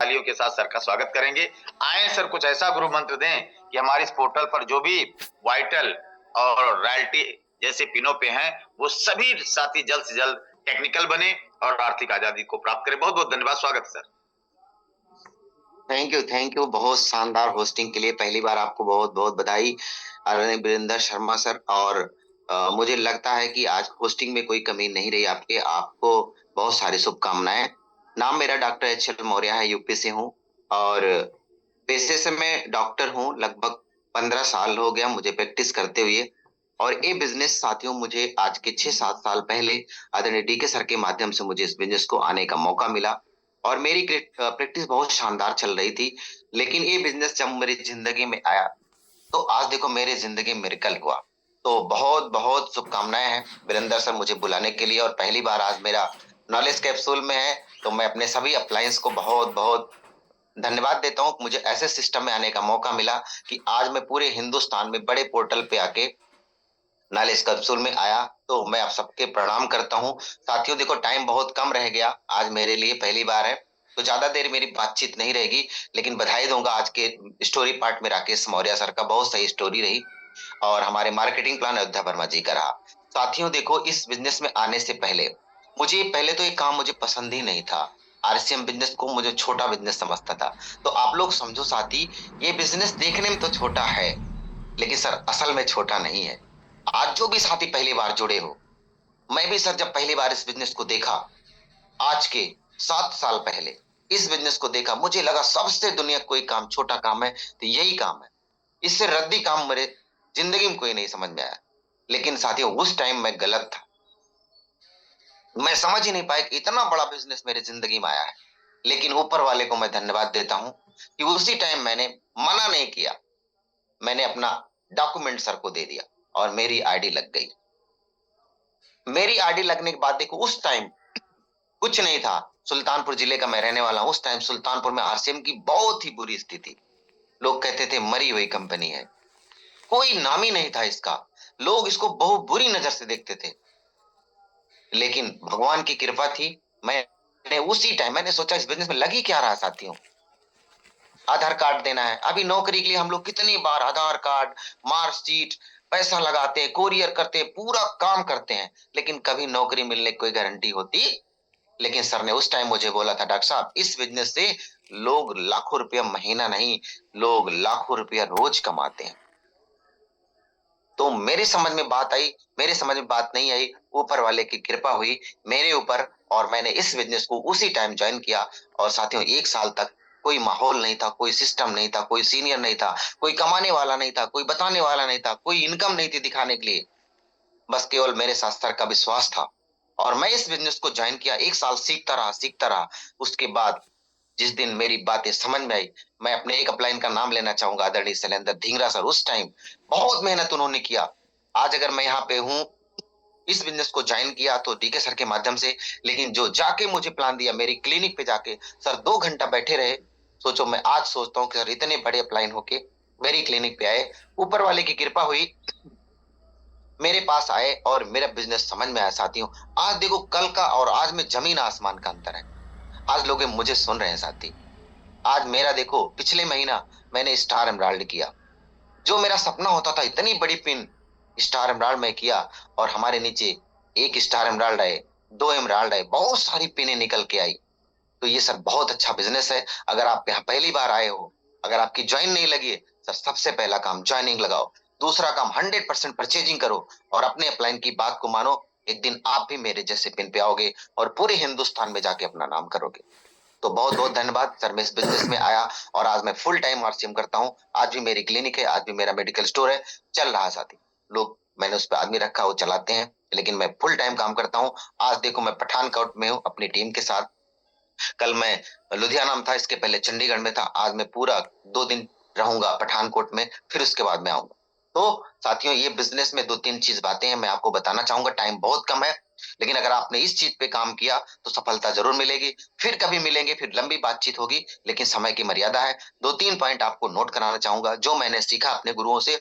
तालियों के साथ सर का स्वागत करेंगे। आए सर, कुछ ऐसा गुरु मंत्र दें कि हमारे इस पोर्टल पर जो भी वाइटल और रॉयल्टी जैसे पिनों पे हैं, वो सभी साथी जल्द से जल्द टेक्निकल बने और आर्थिक आजादी को प्राप्त करें। बहुत बहुत धन्यवाद, स्वागत सर। थैंक यू बहुत शानदार होस्टिंग के लिए पहली बार आपको बहुत बहुत बधाई आदरणीय वीरेंद्र शर्मा सर। और मुझे लगता है कि आज होस्टिंग में कोई कमी नहीं रही आपके। आपको बहुत सारी शुभकामनाएं। नाम मेरा डॉक्टर एच एल मौर्य है, यूपी से हूँ। और पेशे से मैं डॉक्टर हूँ। लगभग 15 साल हो गया मुझे प्रैक्टिस करते हुए। और ये बिजनेस साथियों मुझे आज के 6-7 साल पहले आदरणीय डी के सर के माध्यम से मुझे इस बिजनेस को आने का मौका मिला। और मेरी प्रैक्टिस बहुत शानदार चल रही थी। लेकिन ये बिजनेस जब मेरी जिंदगी में आया तो आज देखो मेरी जिंदगी में मिरेकल हुआ। तो बहुत बहुत शुभकामनाएं हैं वीरेंद्र सर मुझे बुलाने के लिए। और पहली बार आज मेरा नॉलेज कैप्सूल में है। तो मैं अपने सभी अप्लायंस को बहुत बहुत धन्यवाद देता हूँ। मुझे ऐसे सिस्टम में आने का मौका मिला कि आज मैं पूरे हिंदुस्तान में बड़े पोर्टल पे आके नॉलेज कैप्सूल में आया। तो मैं आप सबके प्रणाम करता हूँ। साथियों देखो टाइम बहुत कम रह गया, आज मेरे लिए पहली बार है। तो ज्यादा देर मेरी बातचीत नहीं रहेगी, लेकिन बधाई दूंगा। आज के स्टोरी पार्ट में राकेश मौर्य सर का बहुत सही स्टोरी रही। और हमारे मार्केटिंग प्लान अयोध्या वर्मा जी का रहा। साथियों देखो इस बिजनेस में आने से पहले मुझे पहले तो ये काम मुझे पसंद ही नहीं था। आरसीएम बिजनेस को मुझे छोटा बिजनेस समझता था। तो आप लोग समझो साथी, ये बिजनेस देखने में तो छोटा है, लेकिन सर असल में छोटा नहीं है। आज जो भी साथी पहली बार जुड़े हो, मैं भी सर जब पहली बार इस बिजनेस को देखा, आज के 7 साल पहले इस बिजनेस को देखा, मुझे लगा सबसे दुनिया कोई काम छोटा काम है तो यही काम है। इससे रद्दी काम मेरे जिंदगी में कोई नहीं समझ में आया। लेकिन साथियों उस टाइम मैं गलत था। मैं समझ ही नहीं पाया कि इतना बड़ा बिजनेस मेरे जिंदगी में आया है। लेकिन ऊपर वाले को मैं धन्यवाद देता हूं कि उसी टाइम मैंने मना नहीं किया। मैंने अपना डॉक्यूमेंट सर को दे दिया और मेरी आईडी लग गई। मेरी आईडी लगने के बाद देखो उस टाइम कुछ नहीं था। सुल्तानपुर जिले का मैं रहने वाला हूं। उस टाइम सुल्तानपुर में आरसीएम की बहुत ही बुरी स्थिति। लोग कहते थे मरी हुई कंपनी है, कोई नाम ही नहीं था इसका। लोग इसको बहुत बुरी नजर से देखते थे। लेकिन भगवान की कृपा थी। मैंने उसी टाइम मैंने सोचा इस बिजनेस में लगी क्या रहा साथियों। आधार कार्ड देना है। अभी नौकरी के लिए हम लोग कितनी बार आधार कार्ड, मार्कशीट, पैसा लगाते हैं, कोरियर करते हैं, पूरा काम करते हैं, लेकिन कभी नौकरी मिलने की कोई गारंटी होती। लेकिन सर ने उस टाइम मुझे बोला था डॉक्टर साहब इस बिजनेस से लोग लाखों रुपया महीना नहीं, लोग लाखों रुपया रोज कमाते हैं। तो मेरे समझ में बात आई, मेरे समझ में बात नहीं आई, ऊपर वाले की कृपा हुई मेरे ऊपर। और मैंने इस बिजनेस को उसी टाइम ज्वाइन किया। और साथियों 1 साल तक कोई माहौल नहीं था, कोई सिस्टम नहीं था, कोई सीनियर नहीं था, कोई कमाने वाला नहीं था, कोई बताने वाला नहीं था, कोई इनकम नहीं थी दिखाने के लिए। बस केवल मेरे साथ सर का विश्वास था। और मैं इस बिजनेस को ज्वाइन किया। 1 साल सीखता रहा सीखता रहा। उसके बाद जिस दिन मेरी बातें समझ में आई, मैं अपने एक अपलाइन का नाम लेना चाहूंगा, आदरणीय शैलेंद्र धिंगरा सर। उस टाइम बहुत मेहनत उन्होंने किया। आज अगर मैं यहाँ पे हूँ, इस बिजनेस को ज्वाइन किया तो डीके सर के माध्यम से। लेकिन जो जाके मुझे प्लान दिया, मेरी क्लिनिक पे जाके सर 2 घंटा बैठे रहे। सोचो मैं आज सोचता हूँ कि सर इतने बड़े अपलाइन होके मेरी क्लिनिक पे आए, ऊपर वाले की कृपा हुई, मेरे पास आए और मेरा बिजनेस समझ में आया। साथियों आज देखो कल का और आज में जमीन आसमान का अंतर है। आज लोग मुझे सुन रहे हैं साथी। आज मेरा देखो पिछले महीना मैंने स्टार एमराल्ड किया। जो मेरा सपना होता था इतनी बड़ी पिन, स्टार एमराल्ड में किया। और हमारे नीचे एक स्टार एमराल्ड आए, 2 एमराल्ड आए, बहुत सारी पिनें निकल के आई। तो ये सर बहुत अच्छा बिजनेस है। अगर आप यहाँ पहली बार आए हो, अगर आपकी ज्वाइन नहीं लगी है, सर सबसे पहला काम ज्वाइनिंग लगाओ। दूसरा काम 100% परचेजिंग करो और अपने अपलाइन की बात को मानो। एक दिन आप भी मेरे जैसे पिन पे आओगे और पूरे हिंदुस्तान में जाके अपना नाम करोगे। तो बहुत बहुत धन्यवाद सर। मैं इस बिजनेस में आया और आज मैं फुल टाइम आरसीएम करता हूँ। आज भी मेरी क्लिनिक है, आज भी मेरा मेडिकल स्टोर है, चल रहा है साथी। लोग मैंने उस पर आदमी रखा, वो चलाते हैं, लेकिन मैं फुल टाइम काम करता हूँ। आज देखो मैं पठानकोट में हूँ अपनी टीम के साथ। कल मैं लुधियाना में था, इसके पहले चंडीगढ़ में था। आज मैं पूरा 2 दिन रहूंगा पठानकोट में, फिर उसके बाद में आऊंगा। तो साथियों ये बिजनेस में 2-3 चीज बातें हैं मैं आपको बताना चाहूंगा। टाइम बहुत कम है, लेकिन अगर आपने इस चीज पे काम किया तो सफलता जरूर मिलेगी। फिर कभी मिलेंगे, फिर लंबी बातचीत होगी, लेकिन समय की मर्यादा है। 2-3 पॉइंट आपको नोट कराना चाहूंगा जो मैंने सीखा अपने गुरुओं से,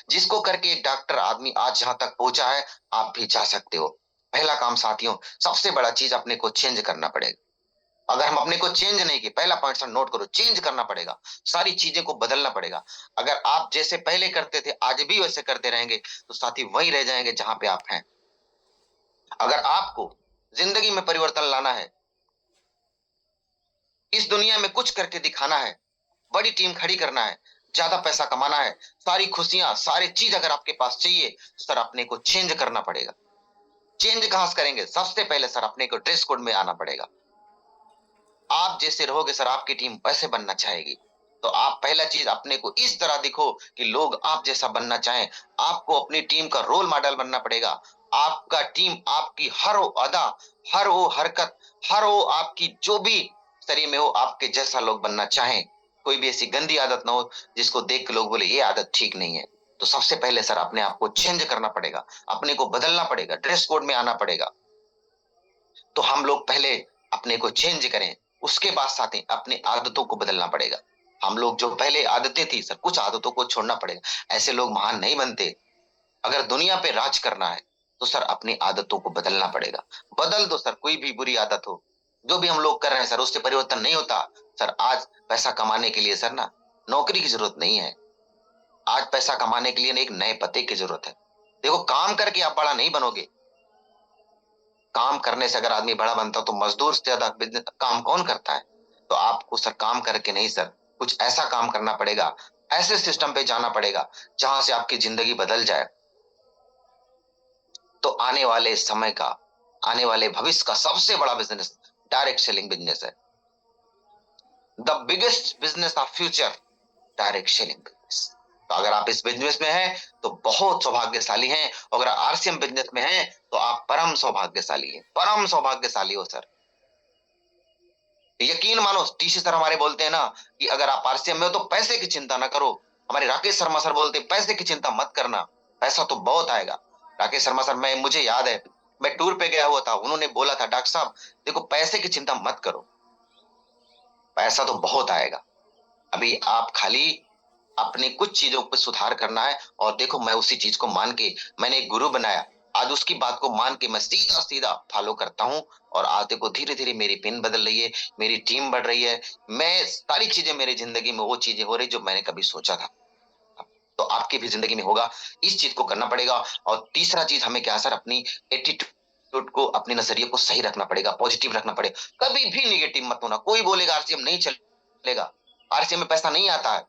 जिसको करके एक डॉक्टर आदमी आज जहां तक पहुंचा है, आप भी जा सकते हो। पहला काम साथियों, सबसे बड़ा चीज अपने को चेंज करना पड़ेगा। अगर हम अपने को चेंज नहीं किए, पहला पॉइंट सर नोट करो, चेंज करना पड़ेगा, सारी चीजें को बदलना पड़ेगा। अगर आप जैसे पहले करते थे आज भी वैसे करते रहेंगे तो साथी वही रह जाएंगे जहां पे आप हैं। अगर आपको जिंदगी में परिवर्तन लाना है, इस दुनिया में कुछ करके दिखाना है, बड़ी टीम खड़ी करना है, ज्यादा पैसा कमाना है, सारी खुशियां सारी चीज अगर आपके पास चाहिए, सर अपने को चेंज करना पड़ेगा। चेंज कहां से करेंगे? सबसे पहले सर अपने को ड्रेस कोड में आना पड़ेगा। आप जैसे रहोगे सर आपकी टीम वैसे बनना चाहेगी। तो आप पहला चीज अपने को इस तरह दिखो कि लोग आप जैसा बनना चाहें। आपको अपनी टीम का रोल मॉडल बनना पड़ेगा। आपका टीम आपकी हर वो अदा, हर वो हरकत, हर वो आपकी जो भी शरीर में हो आपके जैसा लोग बनना चाहें। कोई भी ऐसी गंदी आदत ना हो जिसको देख के लोग बोले ये आदत ठीक नहीं है। तो सबसे पहले सर अपने आप को चेंज करना पड़ेगा, अपने को बदलना पड़ेगा, ड्रेस कोड में आना पड़ेगा। तो हम लोग पहले अपने को चेंज करें, उसके बाद साथ ही अपनी आदतों को बदलना पड़ेगा। हम लोग जो पहले आदतें थी सर कुछ आदतों को छोड़ना पड़ेगा। ऐसे लोग महान नहीं बनते। अगर दुनिया पे राज करना है तो सर अपनी आदतों को बदलना पड़ेगा। बदल दो सर, कोई भी बुरी आदत हो, जो भी हम लोग कर रहे हैं सर उससे परिवर्तन नहीं होता। सर आज पैसा कमाने के लिए सर ना नौकरी की जरूरत नहीं है। आज पैसा कमाने के लिए एक नए पते की जरूरत है। देखो काम करके आप बड़ा नहीं बनोगे। काम करने से अगर आदमी बड़ा बनता तो मजदूर से ज्यादा काम कौन करता है? तो आपको सर काम करके नहीं सर कुछ ऐसा काम करना पड़ेगा, ऐसे सिस्टम पे जाना पड़ेगा जहां से आपकी जिंदगी बदल जाए। तो आने वाले समय का, आने वाले भविष्य का सबसे बड़ा बिजनेस डायरेक्ट सेलिंग बिजनेस है। The biggest business of future, direct selling business. तो अगर आप इस बिजनेस में हैं तो बहुत सौभाग्यशाली हैं। अगर आरसीएम बिजनेस में हैं तो आप परम सौभाग्यशाली हैं, परम सौभाग्यशाली हो सर। यकीन मानो टीसी सर हमारे बोलते हैं ना कि अगर आप आरसीएम में हो तो पैसे की चिंता ना करो। हमारे राकेश शर्मा सर बोलते हैं पैसे की चिंता मत करना, पैसा तो बहुत आएगा। राकेश शर्मा सर, मैं मुझे याद है मैं टूर पे गया हुआ था, उन्होंने बोला था डॉक्टर साहब देखो पैसे की चिंता मत करो, पैसा तो बहुत आएगा। अभी आप खाली अपने कुछ चीजों पर सुधार करना है। और देखो मैं उसी चीज को मान के मैंने एक गुरु बनाया, आज उसकी बात को मान के मैं सीधा सीधा फॉलो करता हूं। और आज देखो धीरे धीरे मेरी पिन बदल रही है, मेरी टीम बढ़ रही है, मैं सारी चीजें मेरी जिंदगी में वो चीजें हो रही जो मैंने कभी सोचा था। तो आपकी भी जिंदगी में होगा, इस चीज को करना पड़ेगा। और तीसरा चीज हमें क्या सर अपनी एटीट्यूड को, अपने नजरिए को सही रखना पड़ेगा, पॉजिटिव रखना पड़ेगा। कभी भी निगेटिव मत होना। कोई बोलेगा आरसीएम नहीं चलेगा, आरसीएम में पैसा नहीं आता है,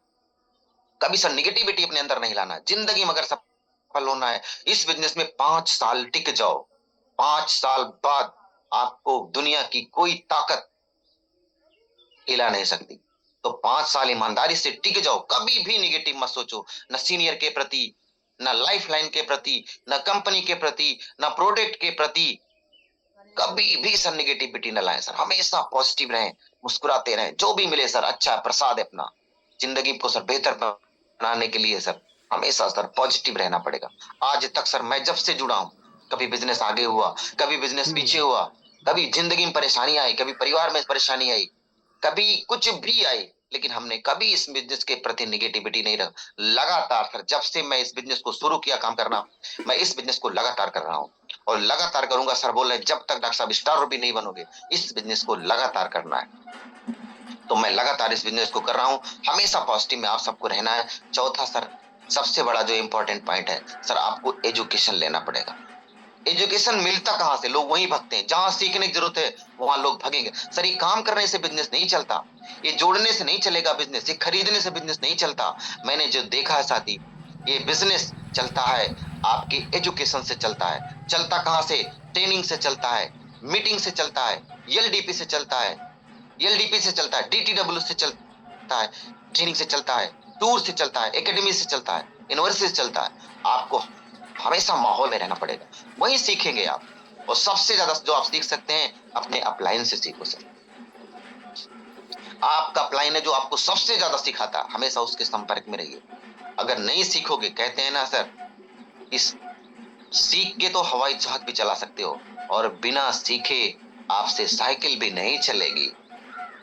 कभी सर निगेटिविटी अपने अंदर नहीं लाना। जिंदगी में अगर सफल होना है इस बिजनेस में 5 साल टिक जाओ। 5 साल बाद आपको दुनिया की कोई ताकत हिला नहीं सकती। तो 5 साल ईमानदारी से टिक जाओ, कभी भी निगेटिव मत सोचो, न सीनियर के प्रति, न लाइफ लाइन के प्रति, न कंपनी के प्रति, न प्रोडक्ट के प्रति। कभी भी सर निगेटिविटी न लाएं सर, हमेशा पॉजिटिव रहें, मुस्कुराते रहें। जो भी मिले सर अच्छा प्रसाद है अपना, जिंदगी को सर बेहतर बनाने के लिए सर हमेशा सर पॉजिटिव रहना पड़ेगा। आज तक सर मैं जब से जुड़ा हूं कभी बिजनेस आगे हुआ, कभी बिजनेस पीछे हुआ, कभी जिंदगी में परेशानी आई, कभी परिवार में परेशानी आई, कभी कुछ भी आई, लेकिन हमने कभी इस बिजनेस के प्रति निगेटिविटी नहीं रखा। लगातार सर जब से मैं इस बिजनेस को शुरू किया काम करना, मैं इस बिजनेस को लगातार कर रहा हूँ और लगातार करूंगा। सर बोल रहे जब तक डॉक्टर साहब स्टार भी नहीं बनोगे इस बिजनेस को लगातार करना है। तो मैं लगातार इस बिजनेस को कर रहा हूं, हमेशा पॉजिटिव में आप सबको रहना है। चौथा सर सबसे बड़ा जो इंपॉर्टेंट पॉइंट है सर, आपको एजुकेशन लेना पड़ेगा। एजुकेशन मिलता कहां से? लोग वहीं भगते हैं जहां सीखने की जरूरत है, वहां लोग भगेंगे। सर ये काम करने से बिजनेस नहीं चलता, ये जोड़ने से नहीं चलेगा बिजनेस, ये खरीदने से बिजनेस नहीं चलता। मैंने जो देखा है साथी, ये बिजनेस चलता है आपके एजुकेशन से चलता है। चलता कहां से? ट्रेनिंग से चलता है, मीटिंग से चलता है, एलडीपी से चलता है, एलडीपी से चलता है, डीटीडब्ल्यू से चलता है, ट्रेनिंग से चलता है, टूर से चलता है, एकेडमी से चलता है, यूनिवर्सिटी से चलता है। आपको हमेशा माहौल में रहना पड़ेगा, वही सीखेंगे आप। और सबसे ज्यादा जो आप सीख सकते हैं अपने अपलाइन से सीखो सर। आपका अपलाइन है जो आपको सबसे ज्यादा सिखाता, हमेशा उसके संपर्क में रहिए। अगर नहीं सीखोगे, कहते हैं ना सर, इस सीख के तो हवाई जहाज भी चला सकते हो और बिना सीखे आपसे साइकिल भी नहीं चलेगी।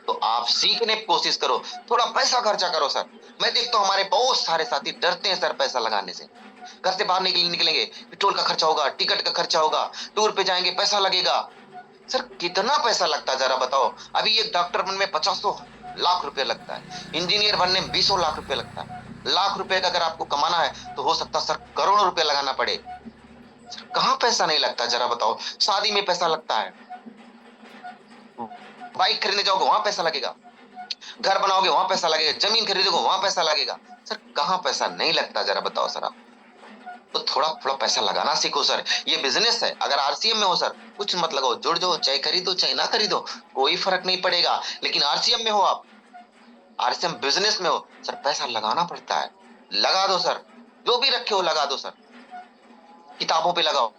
तो आप सीखने की कोशिश करो, थोड़ा पैसा खर्चा करो सर। मैं देखता हूँ हमारे बहुत सारे साथी डरते हैं सर पैसा लगाने से। घर से बाहर निकलेंगे पेट्रोल का खर्चा होगा, टिकट का खर्चा होगा, टूर पे जाएंगे पैसा लगेगा। सर कितना पैसा लगता है जरा बताओ। अभी एक डॉक्टर बनने में 50 लाख रुपए लगता है, इंजीनियर बनने में 20 लाख रुपए लगता है। लाख रुपए का अगर आपको कमाना है तो हो सकता है सर करोड़ों रुपए लगाना पड़े। सर कहाँ पैसा नहीं लगता जरा बताओ। शादी में पैसा लगता है, बाइक खरीदने जाओगे वहां पैसा लगेगा, घर बनाओगे वहां पैसा लगेगा, जमीन खरीदोगे वहां पैसा लगेगा। सर कहाँ पैसा नहीं लगता जरा बताओ सर आप। तो थोड़ा थोड़ा पैसा लगाना सीखो सर। ये बिजनेस है, अगर आरसीएम में हो सर कुछ मत लगाओ, जुड़ जाओ, चाहे खरीदो चाहे ना खरीदो, कोई फर्क नहीं पड़ेगा। लेकिन आरसीएम में हो आप, आरसीएम बिजनेस में हो सर, पैसा लगाना पड़ता है। लगा दो सर, जो भी रखे हो लगा दो सर। किताबों पे लगाओ,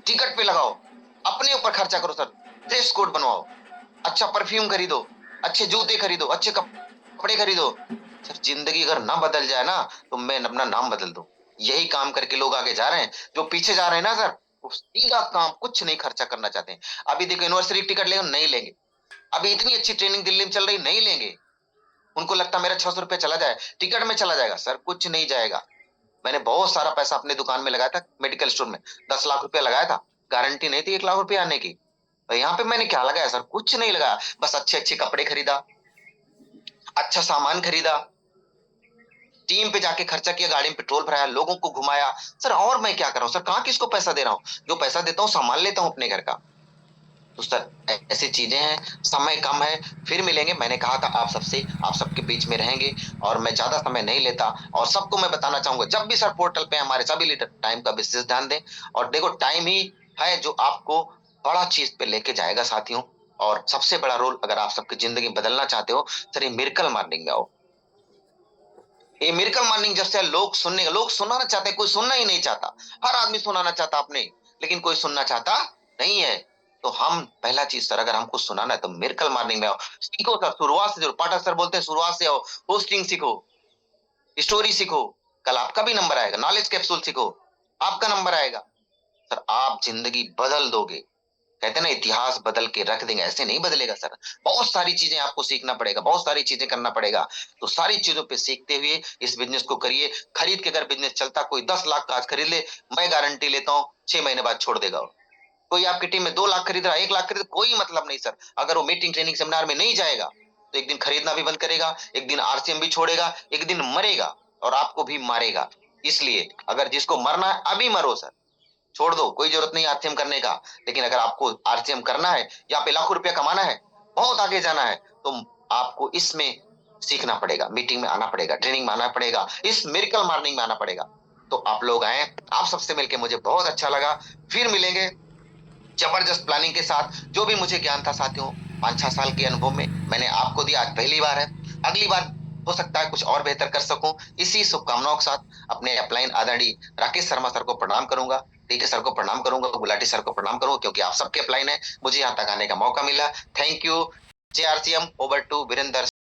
टिकट पे लगाओ, अपने ऊपर खर्चा करो सर। ड्रेस कोड बनवाओ, अच्छा परफ्यूम खरीदो, अच्छे जूते खरीदो, अच्छे कपड़े खरीदो। सर जिंदगी अगर ना बदल जाए ना तो मैं अपना नाम बदल दूं। यही काम करके लोग आगे जा रहे हैं। जो पीछे जा रहे हैं ना सर, वो सीधा काम, कुछ नहीं खर्चा करना चाहते हैं। अभी देखो यूनिवर्सिटी टिकट लेंगे नहीं लेंगे, अभी इतनी अच्छी ट्रेनिंग दिल्ली में चल रही नहीं लेंगे। उनको लगता मेरा 600 रुपया चला जाए, टिकट में चला जाएगा। सर कुछ नहीं जाएगा। मैंने बहुत सारा पैसा अपने दुकान में लगाया था, मेडिकल स्टोर में 10 लाख रुपया लगाया था, गारंटी नहीं थी 1 लाख रुपया आने की। और यहाँ पे मैंने क्या लगाया सर, कुछ नहीं लगाया, बस अच्छे अच्छे कपड़े खरीदा, अच्छा सामान खरीदा, टीम पे जाके खर्चा किया, गाड़ी में पेट्रोल भराया, लोगों को घुमाया। सर और मैं क्या कर रहा हूँ सर, कहाँ किसको पैसा दे रहा हूँ। जो पैसा देता हूँ सामान लेता हूँ अपने घर का। तो सर ऐसी चीजें हैं, समय कम है, फिर मिलेंगे। मैंने कहा था आप सबसे, आप सबके बीच में रहेंगे और मैं ज्यादा समय नहीं लेता। और सबको मैं बताना चाहूंगा, जब भी सर पोर्टल पे हमारे सभी लीडर टाइम का विशेष ध्यान दें। और देखो टाइम ही है जो आपको बड़ा चीज पे लेके जाएगा साथियों। और सबसे बड़ा रोल, अगर आप सबकी जिंदगी बदलना चाहते हो सर, ये मिरेकल मॉर्निंग में आओ। ये मिरेकल मॉर्निंग जब से लोग सुनने, लोग सुनाना चाहते हैं, कोई सुनना ही नहीं चाहता। हर आदमी सुनाना चाहता अपने, लेकिन कोई सुनना चाहता नहीं है। तो हम पहला चीज सर, अगर हमको सुनाना है तो मिरेकल मॉर्निंग में आओ, सीखो सर शुरुआत से। जो पाठक सर बोलते हैं शुरुआत से आओ, होस्टिंग सीखो, स्टोरी सीखो, कल आपका भी नंबर आएगा। नॉलेज कैप्सूल सीखो, आपका नंबर आएगा। सर आप जिंदगी बदल दोगे। कहते हैं ना इतिहास बदल के रख देंगे, ऐसे नहीं बदलेगा सर। बहुत सारी चीजें आपको सीखना पड़ेगा, बहुत सारी चीजें करना पड़ेगा। तो सारी चीजों पे सीखते हुए इस बिजनेस को करिए। खरीद के अगर बिजनेस चलता, कोई 10 लाख का आज खरीद ले, मैं गारंटी लेता हूँ 6 महीने बाद छोड़ देगा। कोई आपकी टीम में 2 लाख खरीद रहा है, 1 लाख खरीद, कोई मतलब नहीं सर। अगर वो मीटिंग ट्रेनिंग सेमिनार में नहीं जाएगा तो एक दिन खरीदना भी बंद करेगा, एक दिन आरसीएम भी छोड़ेगा, एक दिन मरेगा और आपको भी मारेगा। इसलिए अगर जिसको मरना है अभी मरो सर, छोड़ दो, कोई जरूरत नहीं आरसीएम करने का। लेकिन अगर आपको आरसीएम करना है या पे लाखों रुपया कमाना है, बहुत आगे जाना है, तो आपको इसमें सीखना पड़ेगा, मीटिंग में आना पड़ेगा, ट्रेनिंग में आना पड़ेगा, इस मिरेकल मॉर्निंग में आना पड़ेगा। तो आप लोग आए, आप सबसे मिलकर मुझे बहुत अच्छा लगा। फिर मिलेंगे जबरदस्त प्लानिंग के साथ। जो भी मुझे ज्ञान था साथियों 5-6 साल के अनुभव में, मैंने आपको दिया, आज पहली बार है। अगली बार हो सकता है कुछ और बेहतर कर सकूं। इसी शुभकामनाओं के साथ अपने अपलाइन आदरणीय राकेश शर्मा सर को प्रणाम करूंगा, टीके सर को प्रणाम करूंगा, गुलाटी सर को प्रणाम करूंगा, क्योंकि आप सबके अपलाइन है, मुझे यहाँ तक आने का मौका मिला। Thank you. JRCM over to Virendra.